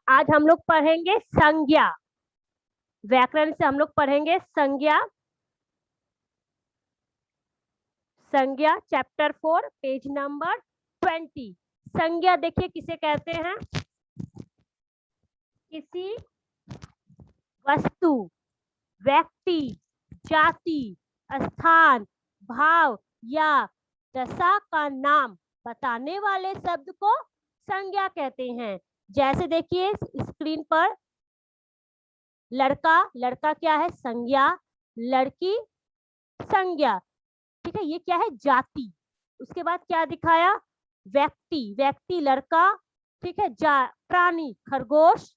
आज हम लोग पढ़ेंगे संज्ञा। व्याकरण से हम लोग पढ़ेंगे संज्ञा। संज्ञा चैप्टर 4 पेज नंबर 20। संज्ञा देखिए किसे कहते हैं? किसी वस्तु, व्यक्ति, जाति, स्थान, भाव या दशा का नाम बताने वाले शब्द को संज्ञा कहते हैं। जैसे देखिए स्क्रीन पर लड़का, लड़का क्या है? संज्ञा। लड़की संज्ञा, ठीक है। ये क्या है? जाति। उसके बाद क्या दिखाया? व्यक्ति, व्यक्ति लड़का, ठीक है। प्राणी खरगोश,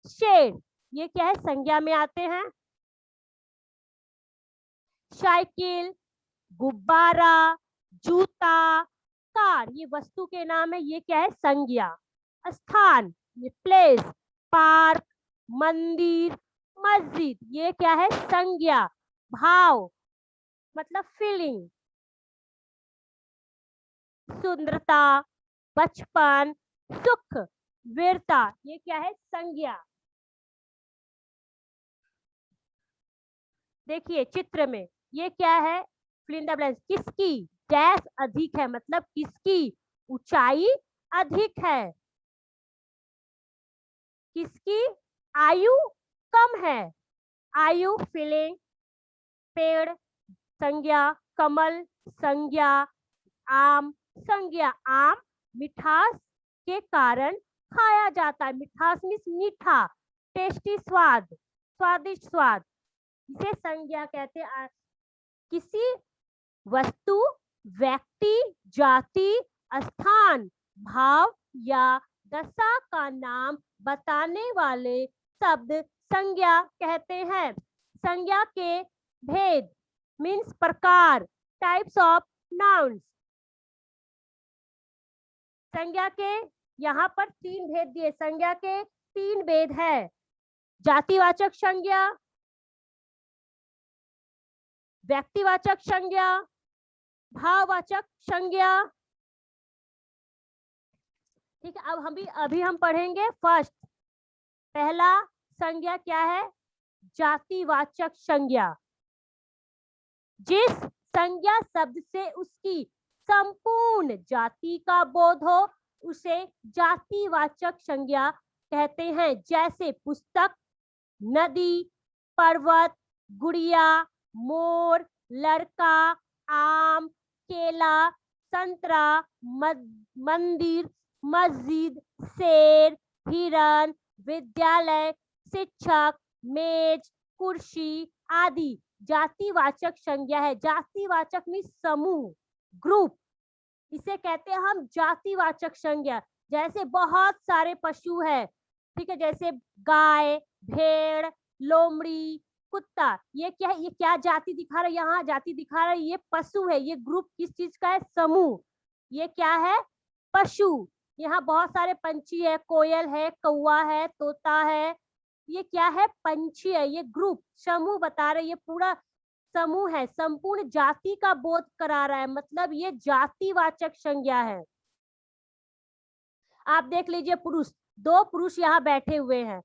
शेर, ये क्या है? संज्ञा में आते हैं। साइकिल, गुब्बारा, जूता, कार, ये वस्तु के नाम है, ये क्या है? संज्ञा। स्थान, ये प्लेस, पार्क, मंदिर, मस्जिद, ये क्या है? संज्ञा। भाव मतलब फीलिंग, सुंदरता, बचपन, सुख, वीरता, ये क्या है? संज्ञा। देखिए चित्र में ये क्या है? Fill in the blanks. किसकी डैश अधिक है, मतलब किसकी ऊंचाई अधिक है, किसकी आयु कम है। आयु फीलिंग, पेड़ संज्ञा, कमल संज्ञा, आम संज्ञा। आम मिठास के कारण खाया जाता है। मिठास मीन्स मीठा, टेस्टी स्वाद, स्वादिष्ट स्वाद, इसे संज्ञा कहते हैं। किसी वस्तु, व्यक्ति, जाति, स्थान, भाव या दशा का नाम बताने वाले शब्द संज्ञा कहते हैं। संज्ञा के भेद मीन्स प्रकार, टाइप्स ऑफ नाउन्स। संज्ञा के यहाँ पर 3 भेद दिए। संज्ञा के 3 भेद है। जातिवाचक संज्ञा, व्यक्तिवाचक संज्ञा, भाववाचक संज्ञा, ठीक है। अब अभी हम पढ़ेंगे फर्स्ट, पहला संज्ञा क्या है? जातिवाचक संज्ञा। जिस संज्ञा शब्द से उसकी संपूर्ण जाति का बोध हो उसे जातिवाचक संज्ञा कहते हैं। जैसे पुस्तक, नदी, पर्वत, गुड़िया, मोर, लड़का, आम, केला, संतरा, मंदिर, मस्जिद, शेर, हिरन, विद्यालय, शिक्षक, मेज, कुर्सी आदि जातिवाचक संज्ञा है। जातिवाचक मीन्स समूह, ग्रुप, इसे कहते हैं हम जातिवाचक संज्ञा। जैसे बहुत सारे पशु है, ठीक है, जैसे गाय, भेड़, लोमड़ी, कुत्ता, ये क्या है? ये क्या जाति दिखा रहा है? यहाँ जाति दिखा रहा है, ये पशु है। ये ग्रुप किस चीज का है? समूह। ये क्या है? पशु। यहाँ बहुत सारे पंछी है, कोयल है, कौवा है, तोता है, ये क्या है? पंछी है। ये ग्रुप, समूह बता रहे, ये पूरा समूह है, संपूर्ण जाति का बोध करा रहा है, मतलब ये जातिवाचक संज्ञा है। आप देख लीजिए पुरुष, 2 पुरुष यहाँ बैठे हुए हैं,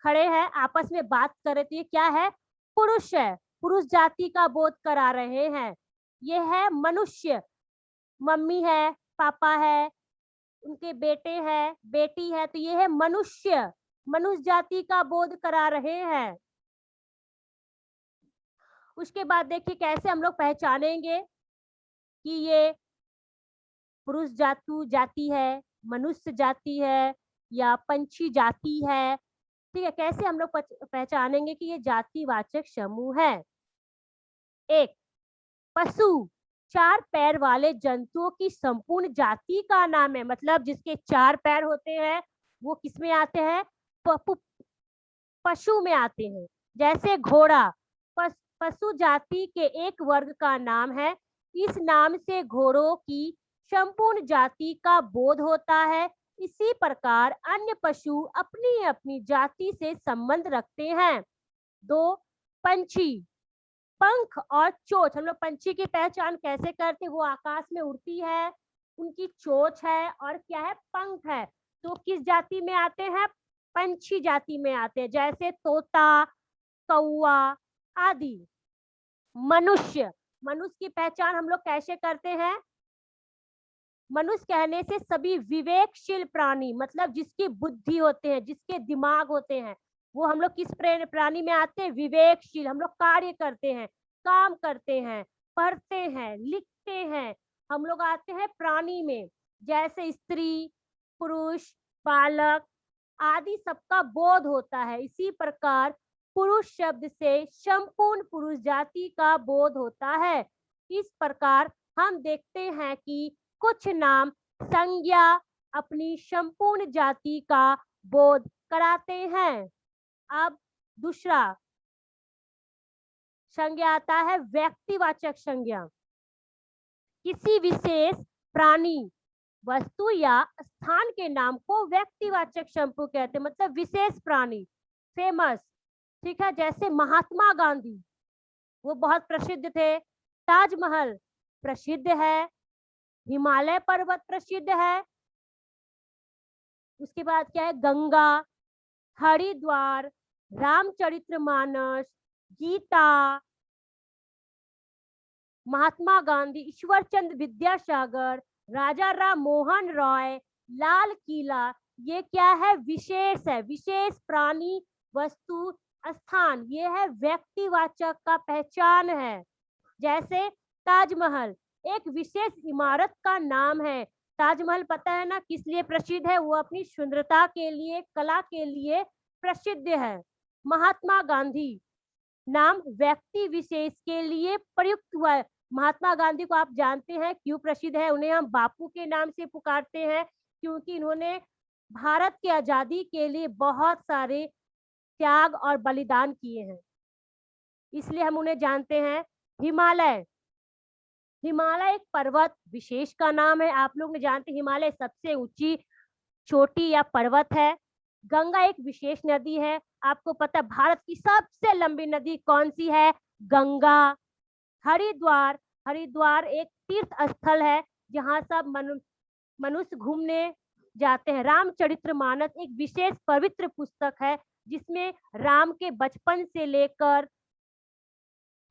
खड़े हैं, आपस में बात कर रहे थे, ये क्या है? पुरुष है, पुरुष जाति का बोध करा रहे हैं। ये है मनुष्य, मम्मी है, पापा है, उनके बेटे हैं, बेटी है, तो ये है मनुष्य, मनुष्य जाति का बोध करा रहे हैं। उसके बाद देखिए कैसे हम लोग पहचानेंगे कि ये पुरुष जाति है, मनुष्य जाति है या पंछी जाति है, ठीक है। कैसे हम लोग पहचानेंगे कि ये जातिवाचक समूह है? 1, पशु, 4 पैर वाले जंतुओं की संपूर्ण जाति का नाम है, मतलब जिसके 4 पैर होते हैं वो किसमें आते हैं? पशु में आते हैं। जैसे घोड़ा, पशु जाति के एक वर्ग का नाम है। इस नाम से घोड़ों की संपूर्ण जाति का बोध होता है। इसी प्रकार अन्य पशु अपनी अपनी जाति से संबंध रखते हैं। 2, पंछी, पंख और चोंच। हम लोग पंछी की पहचान कैसे करते हैं? वो आकाश में उड़ती है, उनकी चोंच है और क्या है? पंख है। तो किस जाति में आते हैं? पंछी जाति में आते हैं, जैसे तोता, कौआ आदि। मनुष्य, मनुष्य की पहचान हम लोग कैसे करते हैं? मनुष्य कहने से सभी विवेकशील प्राणी, मतलब जिसकी बुद्धि होते हैं, जिसके दिमाग होते हैं, वो हम लोग किस प्राणी में आते हैं? विवेकशील। हम लोग कार्य करते हैं, काम करते हैं, पढ़ते हैं, लिखते हैं, हम लोग आते हैं प्राणी में। जैसे स्त्री, पुरुष, बालक आदि सबका बोध होता है। इसी प्रकार पुरुष शब्द से संपूर्ण पुरुष जाति का बोध होता है। इस प्रकार हम देखते हैं कि कुछ नाम संज्ञा अपनी संपूर्ण जाति का बोध कराते हैं। अब दूसरा संज्ञा आता है व्यक्तिवाचक संज्ञा। किसी विशेष प्राणी, वस्तु या स्थान के नाम को व्यक्तिवाचक संज्ञा कहते हैं, मतलब विशेष प्राणी, फेमस। ठीक है, जैसे महात्मा गांधी, वो बहुत प्रसिद्ध थे। ताजमहल प्रसिद्ध है, हिमालय पर्वत प्रसिद्ध है। उसके बाद क्या है? गंगा, हरिद्वार, रामचरितमानस, गीता, महात्मा गांधी, ईश्वर चंद्र विद्यासागर, राजा राम मोहन रॉय, लाल किला, ये क्या है? विशेष है, विशेष प्राणी, वस्तु, स्थान, ये है व्यक्तिवाचक का पहचान है। जैसे ताजमहल एक विशेष इमारत का नाम है। ताजमहल पता है ना किस लिए प्रसिद्ध है? वो अपनी सुंदरता के लिए, कला के लिए प्रसिद्ध है। महात्मा गांधी नाम व्यक्ति विशेष के लिए प्रयुक्त हुआ है। महात्मा गांधी को आप जानते हैं क्यों प्रसिद्ध है? उन्हें हम बापू के नाम से पुकारते हैं, क्योंकि इन्होंने भारत की आजादी के लिए बहुत सारे त्याग और बलिदान किए हैं, इसलिए हम उन्हें जानते हैं। हिमालय, हिमालय एक पर्वत विशेष का नाम है। आप लोग ने जानते हैं हिमालय सबसे ऊंची चोटी या पर्वत है। गंगा एक विशेष नदी है। आपको पता है भारत की सबसे लंबी नदी कौन सी है? गंगा। हरिद्वार, हरिद्वार एक तीर्थ स्थल है जहाँ सब मनुष्य घूमने जाते हैं। रामचरितमानस एक विशेष पवित्र पुस्तक है जिसमें राम के बचपन से लेकर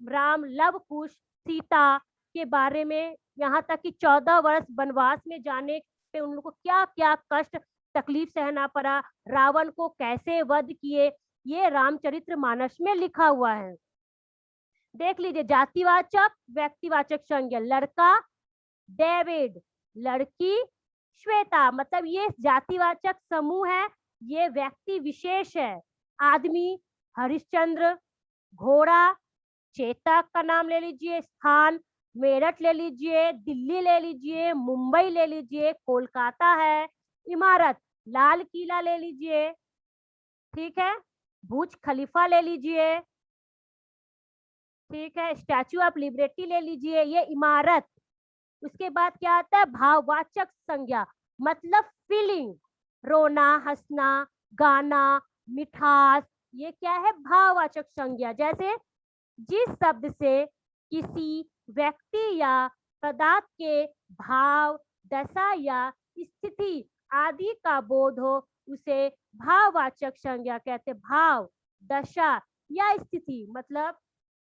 राम, लव कुश, सीता के बारे में, यहाँ तक कि 14 वर्ष वनवास में जाने पे उन लोगों को क्या क्या कष्ट तकलीफ सहना पड़ा, रावण को कैसे वध किए, ये रामचरितमानस में लिखा हुआ है। देख लीजिए, जातिवाचक व्यक्तिवाचक संज्ञा। लड़का डेविड, लड़की श्वेता, मतलब ये जातिवाचक समूह है, ये व्यक्ति विशेष है। आदमी हरिश्चंद्र, घोड़ा चेतक का नाम ले लीजिए, स्थान मेरठ ले लीजिए, दिल्ली ले लीजिए, मुंबई ले लीजिए, कोलकाता है। इमारत लाल किला ले लीजिए, ठीक है, बुर्ज खलीफा ले लीजिए, ठीक है, स्टैचू ऑफ लिबर्टी ले लीजिए, ये इमारत। उसके बाद क्या आता है? भाववाचक संज्ञा, मतलब फीलिंग, रोना, हंसना, गाना, मिठास, ये क्या है? भाववाचक संज्ञा। जैसे जिस शब्द से किसी व्यक्ति या पदार्थ के भाव, दशा या स्थिति आदि का बोध हो उसे भाववाचक संज्ञा कहते हैं। भाव, दशा या स्थिति, मतलब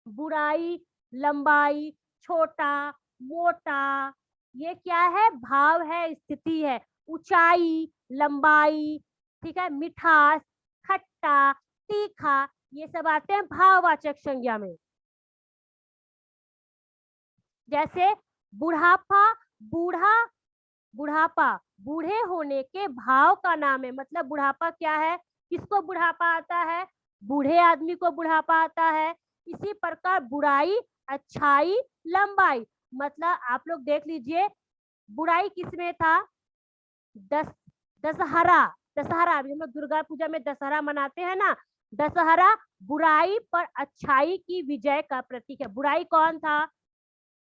बुराई, लंबाई, छोटा, मोटा, ये क्या है? भाव है, स्थिति है। ऊंचाई, लंबाई, ठीक है, मिठास, खट्टा, तीखा, ये सब आते हैं भाववाचक संज्ञा में। जैसे बुढ़ापा, बूढ़ा, बुढ़ापा बूढ़े होने के भाव का नाम है, मतलब बुढ़ापा क्या है? किसको बुढ़ापा आता है? बूढ़े आदमी को बुढ़ापा आता है। इसी प्रकार बुराई, अच्छाई, लंबाई, मतलब आप लोग देख लीजिए बुराई किसमें था? दशहरा, दशहरा अभी हम लोग दुर्गा पूजा में दशहरा मनाते हैं ना, दशहरा बुराई पर अच्छाई की विजय का प्रतीक है। बुराई कौन था?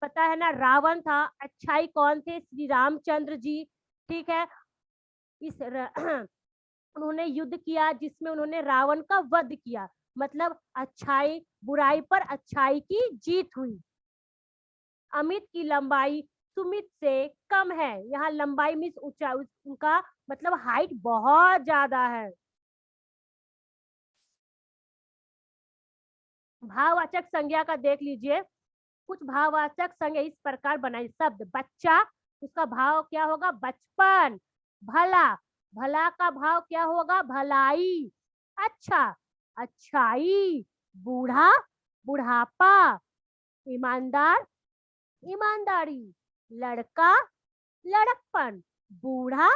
पता है ना, रावण था। अच्छाई कौन थे? श्री रामचंद्र जी, ठीक है। उन्होंने युद्ध किया जिसमें उन्होंने रावण का वध किया, मतलब अच्छाई, बुराई पर अच्छाई की जीत हुई। अमित की लंबाई सुमित से कम है। यहाँ लंबाई मीन्स ऊंचा, उनका मतलब हाइट बहुत ज्यादा है। भाववाचक संज्ञा का देख लीजिए, कुछ भाववाचक संज्ञा इस प्रकार बनाई। शब्द बच्चा, उसका भाव क्या होगा? बचपन। भला, भला का भाव क्या होगा? भलाई। अच्छा, अच्छाई। बूढ़ा, बुढ़ापा। ईमानदार, ईमानदारी। लड़का, लड़कपन। बूढ़ा,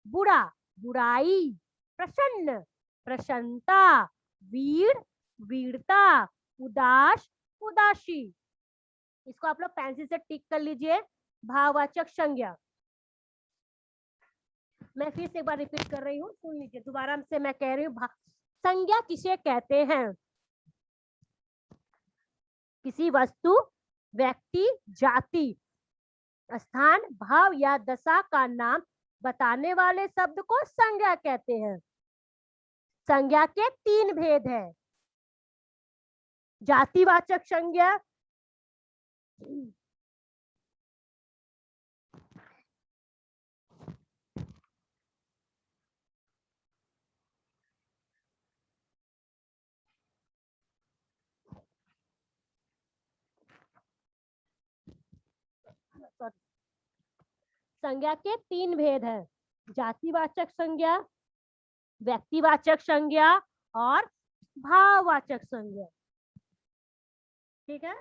बुरा, बुराई। प्रसन्न, प्रसन्नता। वीर, वीरता। उदास, उदासी। इसको आप लोग पेंसिल से टिक कर लीजिए। भाववाचक संज्ञा, मैं फिर से एक बार रिपीट कर रही हूँ, सुन लीजिए दोबारा से मैं कह रही हूँ। संज्ञा किसे कहते हैं? किसी वस्तु, व्यक्ति, जाति, स्थान, भाव या दशा का नाम बताने वाले शब्द को संज्ञा कहते हैं। संज्ञा के 3 भेद हैं। जातिवाचक संज्ञा, संज्ञा के 3 भेद हैं। जातिवाचक संज्ञा, व्यक्तिवाचक संज्ञा और भाववाचक संज्ञा। ठीक है।